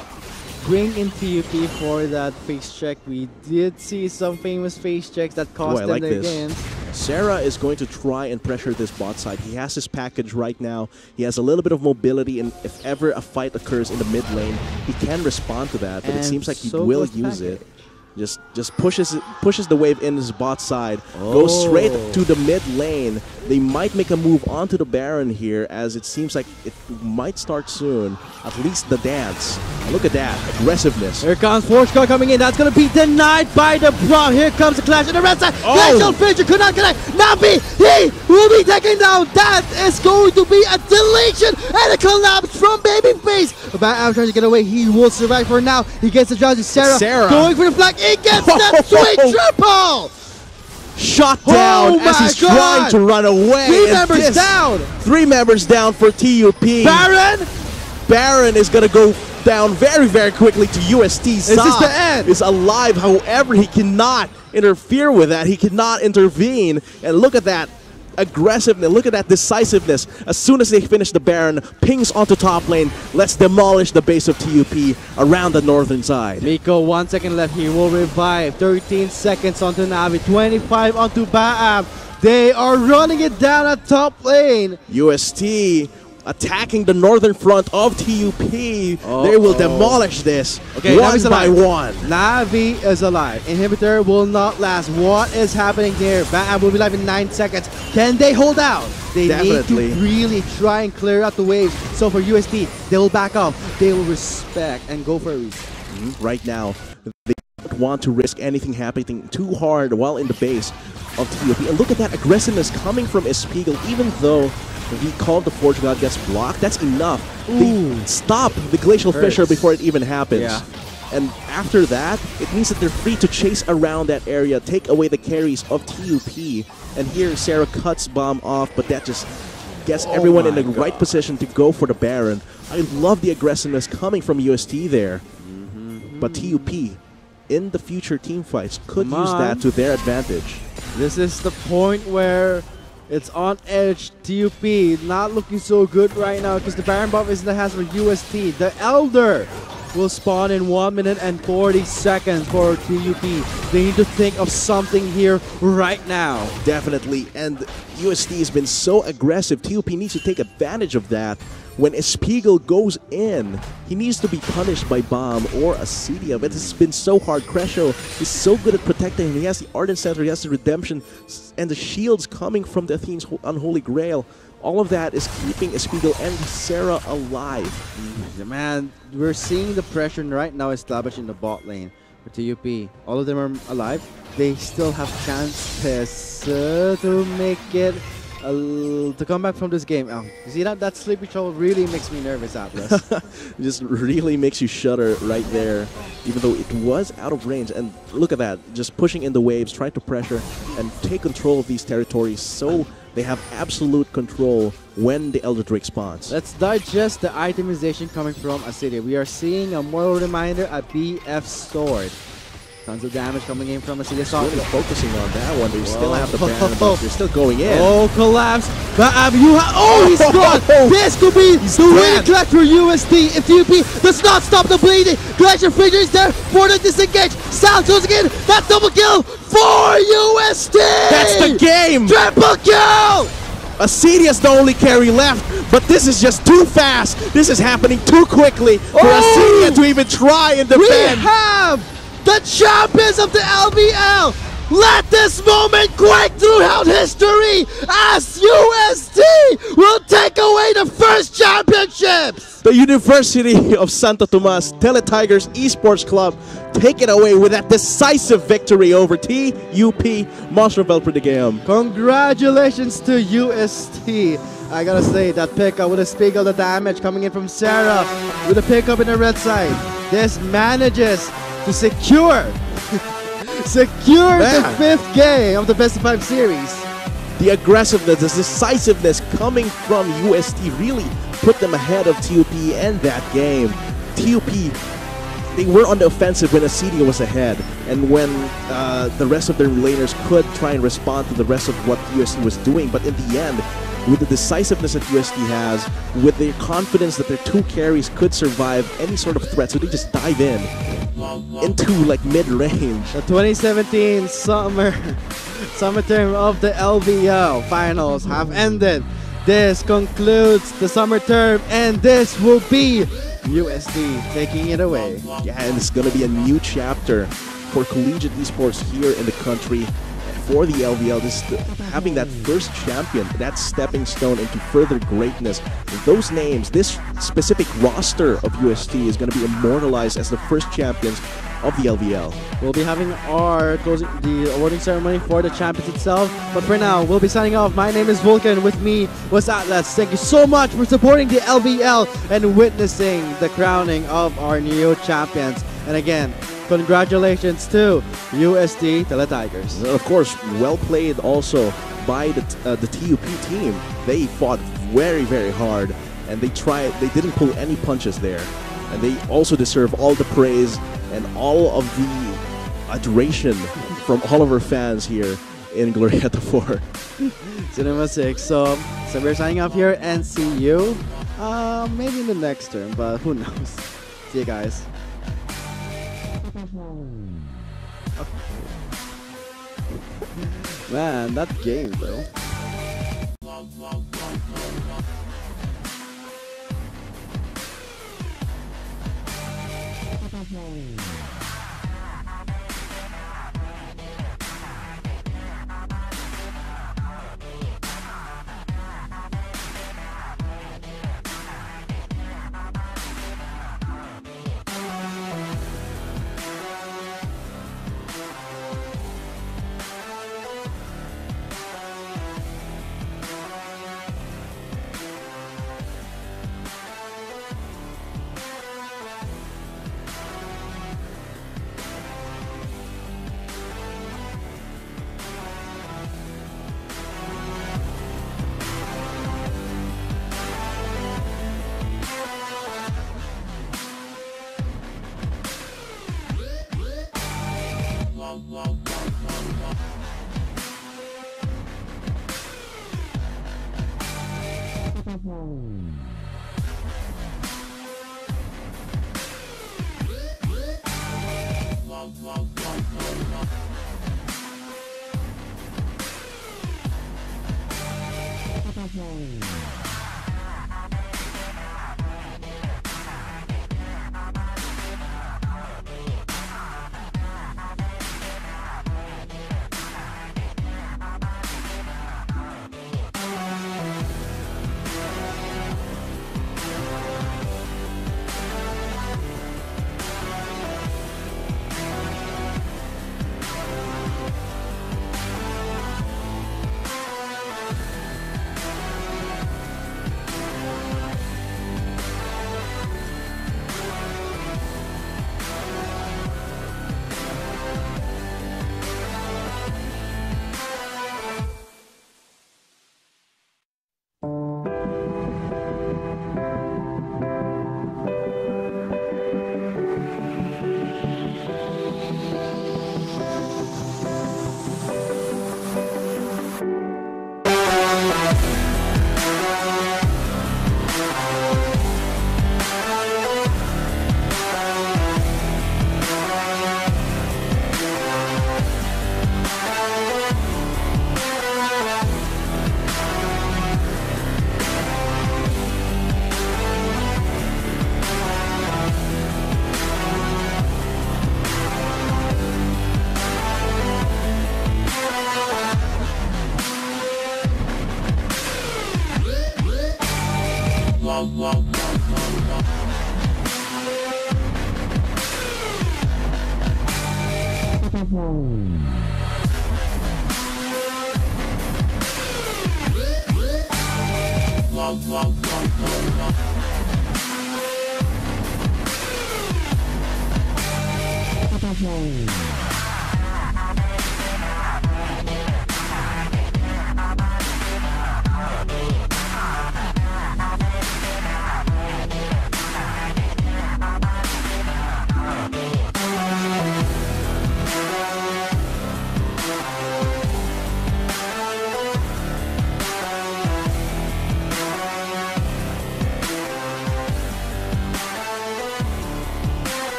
bring in TUP for that face check. We did see some famous face checks that cost I them like their this. games. Sarah is going to try and pressure this bot side. He has his package right now. He has a little bit of mobility, and if ever a fight occurs in the mid lane, he can respond to that. But it And seems like he so will goes use package. it. Just pushes the wave in his bot side, goes straight to the mid lane. They might make a move onto the Baron here, as it seems like it might start soon. At least the dance. Look at that aggressiveness. Here comes Forge coming in. That's going to be denied by the Braum. Here comes the clash on the red side. Oh! Glacial Fissure could not connect. Navi, he will be taken down. That is going to be a deletion and a collapse from Babyface. But after trying to get away, he will survive for now. He gets the judge. Sarah going for the flag. He gets that sweet triple. Shot down as he's trying to run away. 3 members down. 3 members down for TUP. Baron is going to go down very, very quickly to UST. Is this the end? Is alive, however, he cannot interfere with that. He cannot intervene. And look at that aggressiveness. Look at that decisiveness. As soon as they finish the Baron, pings onto top lane. Let's demolish the base of TUP around the northern side. Miko, 1 second left. He will revive. 13 seconds onto Navi. 25 onto Baam. They are running it down at top lane. UST attacking the northern front of TUP. They will demolish this one by one. Navi is alive. Inhibitor will not last. What is happening here? Baam will be live in 9 seconds. Can they hold out? They Definitely. need to really try and clear out the waves. So for UST, they will back off. They will respect and go for a reset. Right now, they don't want to risk anything happening too hard while in the base of TUP. And look at that aggressiveness coming from Espiegel. Even though he called the Forge God gets blocked, that's enough. They stop the Glacial Fissure before it even happens. Yeah. And after that, it means that they're free to chase around that area, take away the carries of TUP. And here, Sarah cuts Bomb off, but that just gets everyone in the right position to go for the Baron. I love the aggressiveness coming from UST there. But TUP, in the future team fights, could use that to their advantage. This is the point where it's on edge. TUP not looking so good right now because the Baron buff is in the hands for UST. The Elder will spawn in 1 minute and 40 seconds for TUP. They need to think of something here right now. Definitely, and UST has been so aggressive. TUP needs to take advantage of that. When Espiegel goes in, he needs to be punished by Bomb or Acedia, but it's been so hard. Cresho is so good at protecting him. He has the Ardent Center, he has the Redemption, and the shields coming from the Athene's Unholy Grail. All of that is keeping Espiegel and Sarah alive. Man, we're seeing the pressure right now established in the bot lane for TUP. All of them are alive. They still have chances to make it to come back from this game. You see that sleepy troll really makes me nervous, Atlas. Just really makes you shudder right there, even though it was out of range. And look at that, just pushing in the waves, trying to pressure and take control of these territories so they have absolute control when the Elder Drake spawns. Let's digest the itemization coming from Acedia. We are seeing a moral reminder, a BF sword. Tons of damage coming in from Acedia. Really focusing on that one. They still have the Baron buff. They're still going in. Oh, collapse. But he's gone. This could be the winning clutch for UST if TUP does not stop the bleeding. Glacier Fissure is there for the disengage. Sal goes again. That double kill for UST. That's the game. Triple kill. Acedia's the only carry left, but this is just too fast. This is happening too quickly for Acedia to even try and defend. We have the champions of the LVL. Let this moment quake throughout history as UST will take away the first championships. The University of Santo Tomas Teletigers Esports Club take it away with that decisive victory over TUP Monster Velpro the game. Congratulations to UST. I gotta say, that pickup with a Espiegel, the damage coming in from Sarah with a pickup in the red side. This manages to secure the 5th game of the Best of 5 series. The aggressiveness, the decisiveness coming from UST really put them ahead of TUP and that game. TUP they were on the offensive when Acedia was ahead, and when the rest of their laners could try and respond to the rest of what UST was doing. But in the end, with the decisiveness that UST has, with their confidence that their 2 carries could survive any sort of threat, so they just dive in into like mid-range. The 2017 summer term of the LVL finals have ended. This concludes the summer term, and this will be UST taking it away. Yeah, and it's going to be a new chapter for collegiate esports here in the country. For the LVL, just having that first champion, that stepping stone into further greatness. Those names, this specific roster of UST is going to be immortalized as the first champions of the LVL. We'll be having the awarding ceremony for the champions itself. But for now, we'll be signing off. My name is Vulcan. With me was Atlas. Thank you so much for supporting the LVL and witnessing the crowning of our new champions. And again, congratulations to UST Tele Tigers. And of course, well played also by the TUP team. They fought very, very hard, and they didn't pull any punches there. And they also deserve all the praise and all of the adoration from all of our fans here in Glorieta 4. Cinema 6. So we're signing off here, and see you maybe in the next term, but who knows. See you guys. Man, that game though.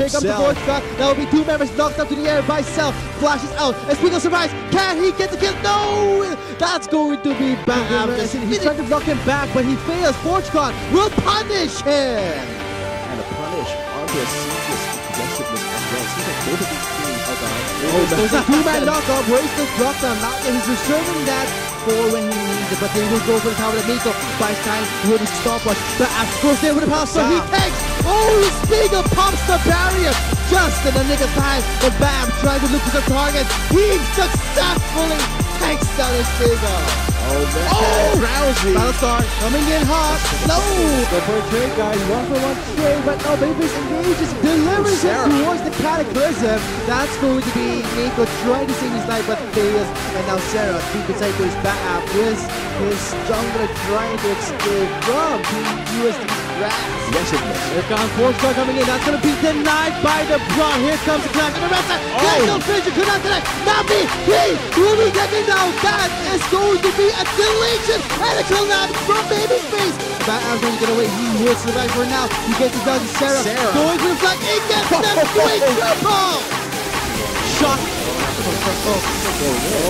Here comes the fourth shot. That will be two members knocked up to the air by Self. Flashes out. Espigal survives. Can he get the kill? No! That's going to be bad. He's trying to block him back, but he fails. Fortcon will punish him. And a punish onto a serious aggressiveness as well. Seems like both of these teams are down. There's a two-man knockup. Wasted lockdown. Now he's reserving that for when he needs it, but they will go for the tower of Miko. Buys time with his stopwatch. The Ash goes there with the power, so he takes. Oh, Spiegel pops the barrier just in the nick of time. But Bam trying to look for the target. He successfully takes down his Spiegel. Oh, Drowsy. Battlestar coming in hot. No! Go for a trade, guys. 1-for-1 trade, but no, Babyface engages, delivers it towards the Cataclysm. That's going to be Miko trying to save his life but fails. And now Sarah, deep inside goes back up. His jungler trying to escape from the UST Rats. Yes, it does. Here comes Force Star coming in. That's going to be denied by the Brawl. Here comes the Clash. And the rest side. Cancel Finisher could not connect. Navi, he will be taken down. That is going to be a deletion and a collapse from Babyface. Bat Ab's going to get away. He will survive for now. He gets it done. Sarah going for the flag. He gets that great triple. Shot.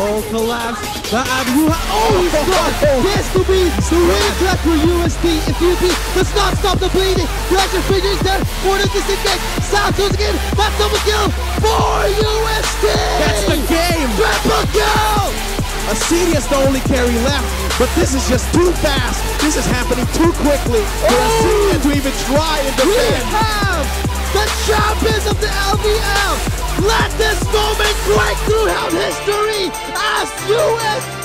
Oh, collapse. Bat Ab, he's gone. This could be the real clap for UST. If UP does not stop the bleeding. Pressure figures there for the disengage. South goes again. That's double kill for UST. That's the game. Triple kill. Acedia's the only carry left, but this is just too fast. This is happening too quickly for Acedia to even try and We defend. have the champions of the LVL. Let this moment break throughout history as UST